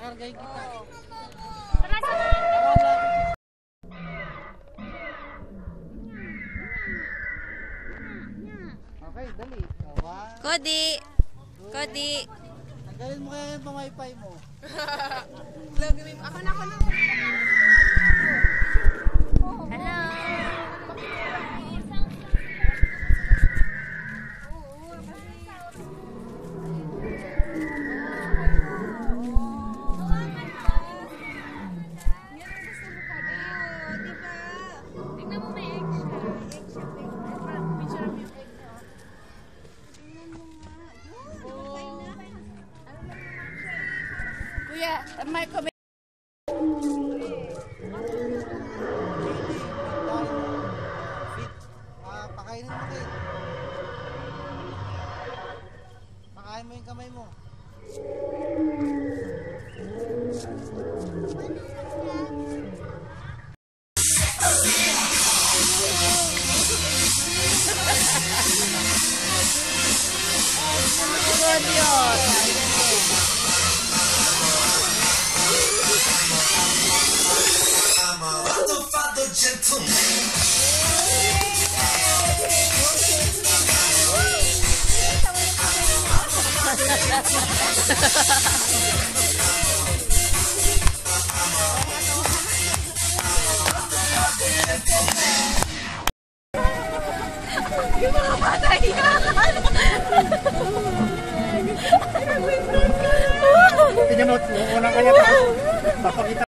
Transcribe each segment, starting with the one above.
Kakargahin kita. Tara, samahan. Okay, dali. One, Cody! Cody! tanggalin mo kaya yung pamay-pay mo. Ako na. Hello! Tingnan mo may egg siya. Picture mo yung egg na. Tingnan mo nga. Kuya, may comment. Pakainin mo kayo. Pakain mo yung kamay mo. I'm a motherfucker gentleman. Yung mga bata iyakan! Tignan mo, unang kanya pa. Papakita.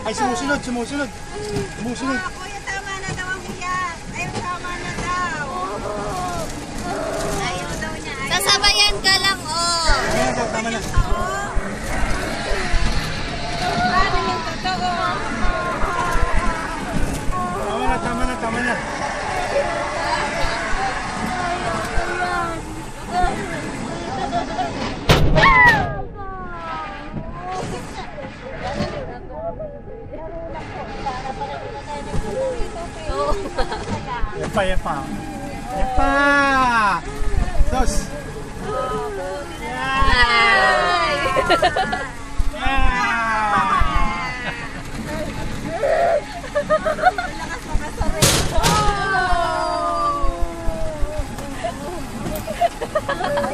Ay, sumusunod. Sumusunod. Kuya, tama na daw ang iyak. Ayaw, tama na daw. Ayaw daw niya. Sasabayan ka lang, oh! Ayan daw, tama na. Paano yung totoo? Tama na. Yepa. Dos.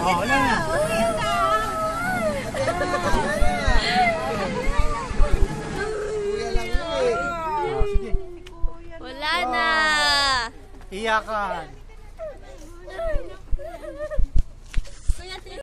Oh, wala na. Sige. Wala na! Iyakan.